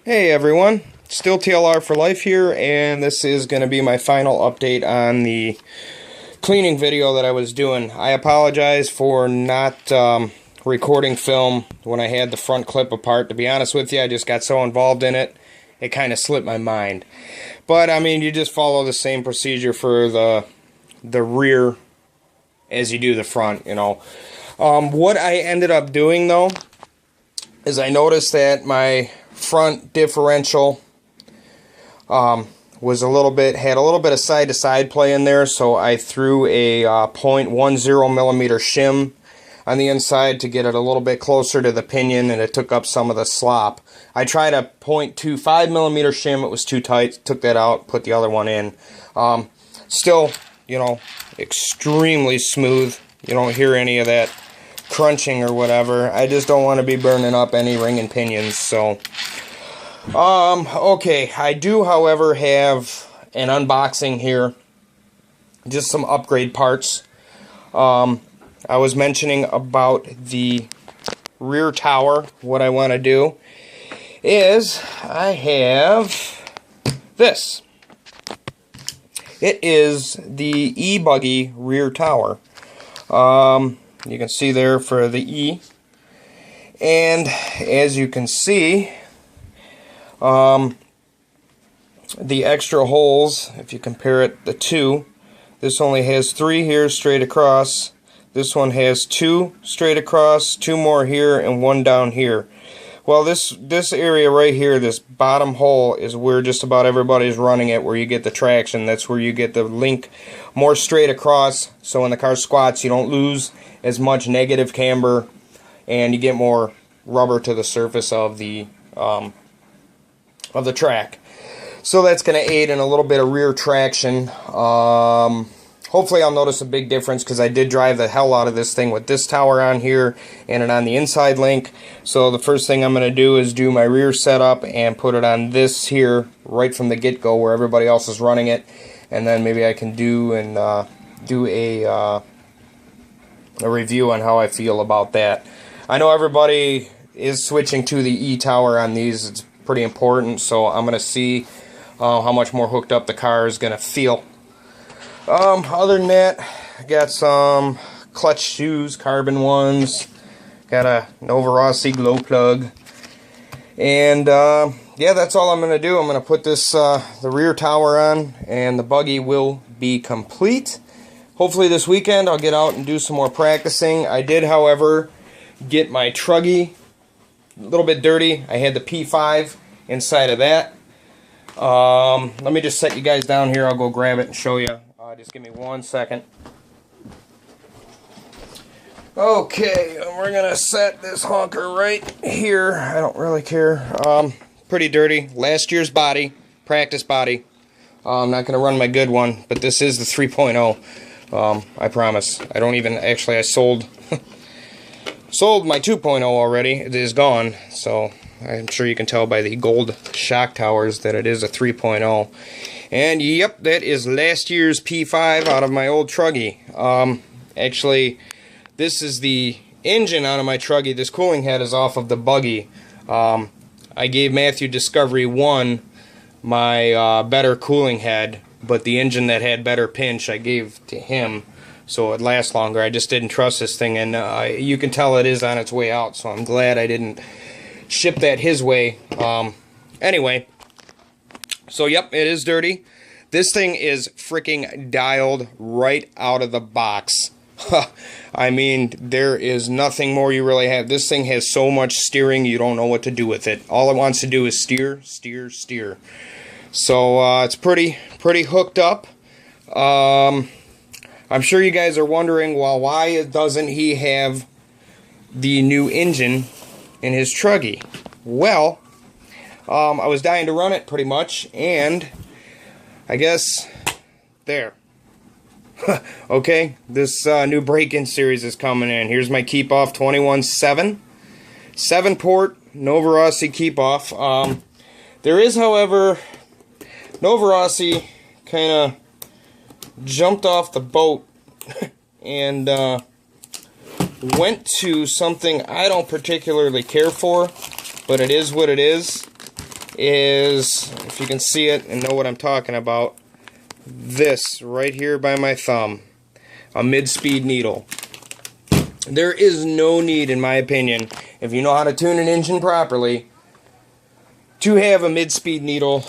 Hey everyone, still TLR for life here, and this is going to be my final update on the cleaning video that I was doing. I apologize for not recording film when I had the front clip apart. To be honest with you, I just got so involved in it, it kind of slipped my mind. But I mean, you just follow the same procedure for the rear as you do the front, you know. What I ended up doing though is I noticed that my front differential was had a little bit of side to side play in there, so I threw a 0.10 millimeter shim on the inside to get it a little bit closer to the pinion, and it took up some of the slop. I tried a 0.25 millimeter shim, it was too tight, took that out, put the other one in. Still, you know, extremely smooth. You don't hear any of that crunching or whatever. I just don't want to be burning up any ring and pinions. So okay, I do however have an unboxing here, just some upgrade parts. I was mentioning about the rear tower. What I want to do is I have this. It is the E-Buggy rear tower. You can see there for the E, and as you can see, the extra holes, if you compare it, the two, this only has 3 here straight across. This one has 2 straight across, 2 more here, and 1 down here. Well, this area right here, this bottom hole, is where just about everybody's running it, where you get the traction. That's where you get the link more straight across, so when the car squats you don't lose as much negative camber, and you get more rubber to the surface of the track. So that's going to aid in a little bit of rear traction. Hopefully I'll notice a big difference, because I did drive the hell out of this thing with this tower on here and it on the inside link. So the first thing I'm going to do is do my rear setup and put it on this here right from the get-go where everybody else is running it, and then maybe I can do a review on how I feel about that. I know everybody is switching to the E-Tower on these. It's pretty important, so I'm going to see how much more hooked up the car is going to feel. Other than that, I got some clutch shoes, carbon ones, got a Novorossi glow plug, and yeah, that's all I'm going to do. I'm going to put this the rear tower on, and the buggy will be complete. Hopefully this weekend I'll get out and do some more practicing. I did, however, get my truggy a little bit dirty. I had the P5 inside of that. Let me just set you guys down here. I'll go grab it and show you. Just give me 1 second. Okay, we're going to set this honker right here. I don't really care. Pretty dirty. Last year's body, practice body. I'm not going to run my good one, but this is the 3.0. I promise. I don't even, actually I sold sold my 2.0 already. It is gone, so I'm sure you can tell by the gold shock towers that it is a 3.0. And yep, that is last year's P5 out of my old truggy. Actually, this is the engine out of my truggy. This cooling head is off of the buggy. I gave Matthew Discovery 1 my better cooling head, but the engine that had better pinch I gave to him so it lasts longer. I just didn't trust this thing, and you can tell it is on its way out, so I'm glad I didn't ship that his way. Anyway, so yep, it is dirty. This thing is freaking dialed right out of the box. I mean, there is nothing more you really have. This thing has so much steering, you don't know what to do with it. All it wants to do is steer, steer, steer. So it's pretty hooked up. I'm sure you guys are wondering, well, why doesn't he have the new engine in his truggy? Well, I was dying to run it pretty much, and I guess there. Okay, this new break-in series is coming in. Here's my keep-off 21.7. 7-port Novorossi keep-off. There is, however, Novorossi kind of jumped off the boat and went to something I don't particularly care for, but it is what it is. is, if you can see it and know what I'm talking about, this right here by my thumb, a mid-speed needle. There is no need, in my opinion, if you know how to tune an engine properly, to have a mid-speed needle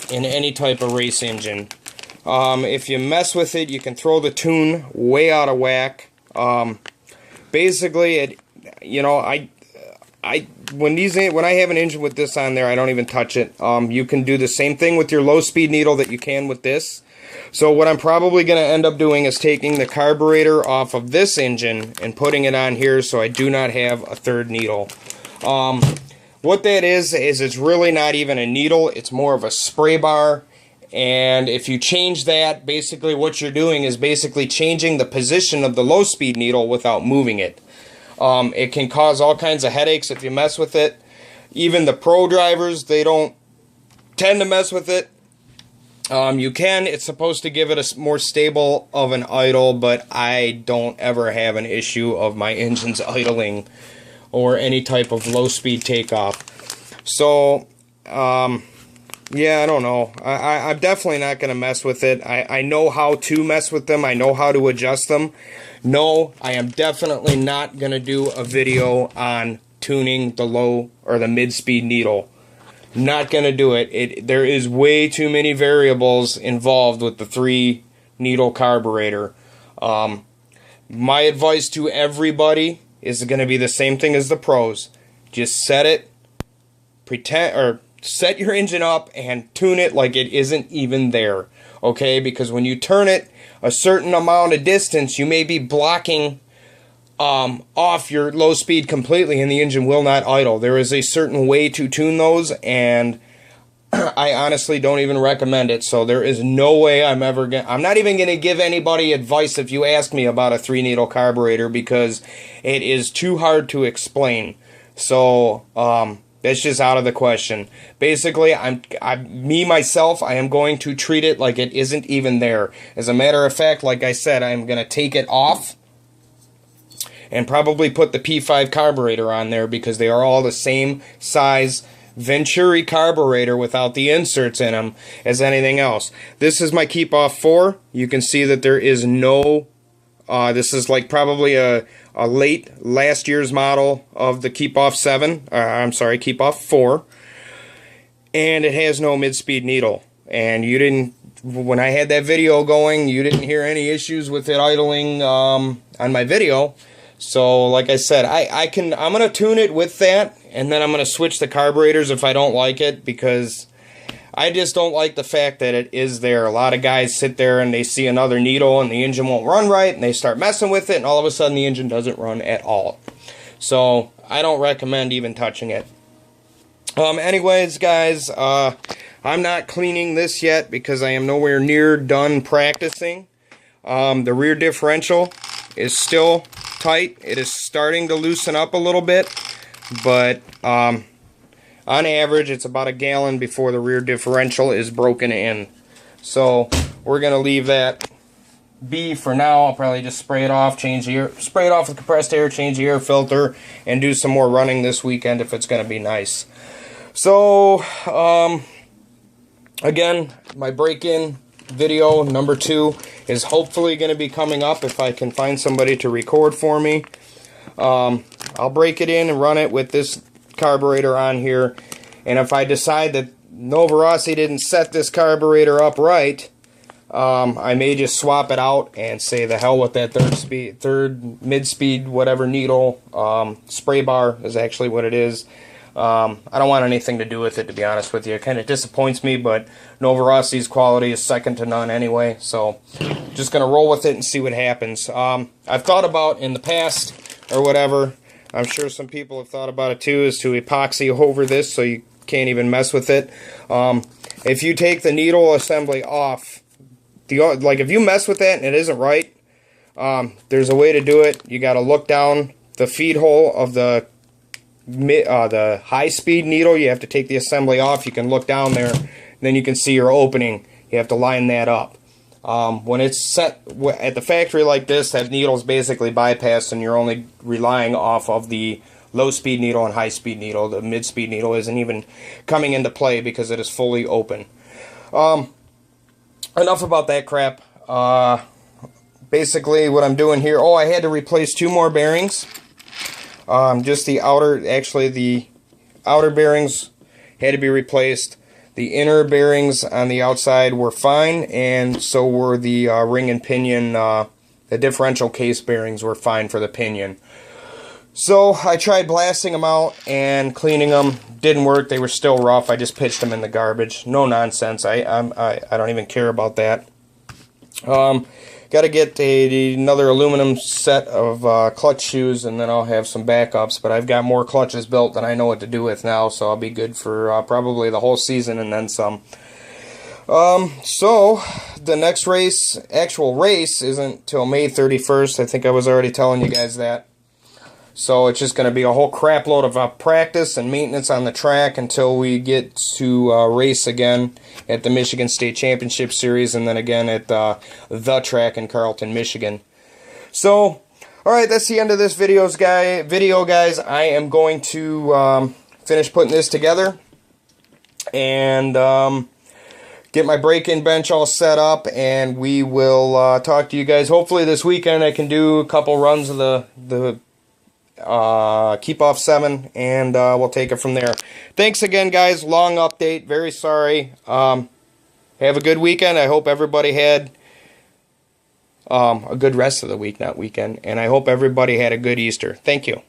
in any type of race engine. If you mess with it, you can throw the tune way out of whack. Basically, it, you know, when I have an engine with this on there, I don't even touch it. You can do the same thing with your low-speed needle that you can with this. So what I'm probably going to end up doing is taking the carburetor off of this engine and putting it on here so I do not have a third needle. What that is it's really not even a needle, it's more of a spray bar. And if you change that, basically what you're doing is basically changing the position of the low-speed needle without moving it. It can cause all kinds of headaches if you mess with it. Even the pro drivers, they don't tend to mess with it. You can, it's supposed to give it a more stable of an idle, but I don't ever have an issue of my engines idling or any type of low-speed takeoff. So, yeah, I don't know. I'm definitely not going to mess with it. I know how to mess with them. I know how to adjust them. No, I am definitely not going to do a video on tuning the low or the mid-speed needle. Not going to do it. There is way too many variables involved with the 3-needle carburetor. My advice to everybody is going to be the same thing as the pros. Just set it, set your engine up and tune it like it isn't even there. Okay? Because when you turn it a certain amount of distance, you may be blocking off your low speed completely and the engine will not idle. There is a certain way to tune those, and I honestly don't even recommend it. So there is no way I'm not even going to give anybody advice if you ask me about a 3-needle carburetor, because it is too hard to explain. So that's just out of the question. Basically, I am going to treat it like it isn't even there. As a matter of fact, like I said, I'm going to take it off and probably put the P5 carburetor on there, because they are all the same size Venturi carburetor without the inserts in them as anything else. This is my Keep Off 4. You can see that there is no, this is like probably a late last year's model of the Keep Off 7, I'm sorry, Keep Off 4, and it has no mid-speed needle. And you didn't, when I had that video going, you didn't hear any issues with it idling on my video. So, like I said, I'm going to tune it with that, and then I'm going to switch the carburetors if I don't like it, because I just don't like the fact that it is there. A lot of guys sit there and they see another needle and the engine won't run right, and they start messing with it, and all of a sudden the engine doesn't run at all. So, I don't recommend even touching it. Anyways, guys, I'm not cleaning this yet because I am nowhere near done practicing. The rear differential is still tight. It is starting to loosen up a little bit, but on average it's about a gallon before the rear differential is broken in. So we're gonna leave that be for now. I'll probably just spray it off, spray it off with compressed air, change the air filter, and do some more running this weekend if it's gonna be nice. So again, my break-in video number 2 is hopefully going to be coming up if I can find somebody to record for me. I'll break it in and run it with this carburetor on here, and if I decide that Novorossi didn't set this carburetor up right, I may just swap it out and say the hell with that third mid-speed whatever needle. Spray bar is actually what it is. I don't want anything to do with it, to be honest with you. It kind of disappoints me, but Novorossi's quality is second to none anyway, so just going to roll with it and see what happens. I've thought about in the past, or whatever, I'm sure some people have thought about it too, is to epoxy over this so you can't even mess with it. If you take the needle assembly off, like if you mess with that and it isn't right, there's a way to do it. You got to look down the feed hole of the high-speed needle. You have to take the assembly off. You can look down there, and then you can see your opening. You have to line that up. When it's set at the factory like this, that needle's basically bypassed, and you're only relying off of the low-speed needle and high-speed needle. The mid-speed needle isn't even coming into play because it is fully open. Enough about that crap. Basically, what I'm doing here... Oh, I had to replace 2 more bearings. Just the outer... Actually, the outer bearings had to be replaced. The inner bearings on the outside were fine, and so were the ring and pinion, the differential case bearings were fine for the pinion. So I tried blasting them out and cleaning them. Didn't work. They were still rough. I just pitched them in the garbage. No nonsense. I don't even care about that. Got to get another aluminum set of clutch shoes, and then I'll have some backups. But I've got more clutches built than I know what to do with now, so I'll be good for probably the whole season and then some. So the next race, actual race, isn't till May 31st. I think I was already telling you guys that. So it's just going to be a whole crap load of practice and maintenance on the track until we get to race again at the Michigan State Championship Series, and then again at the track in Carleton, Michigan. So, alright, that's the end of this video, guys. I am going to finish putting this together and get my break-in bench all set up, and we will talk to you guys. Hopefully this weekend I can do a couple runs of the keep off 7, and we'll take it from there. Thanks again, guys. Long update. Very sorry. Have a good weekend. I hope everybody had a good rest of the week, not weekend, and I hope everybody had a good Easter. Thank you.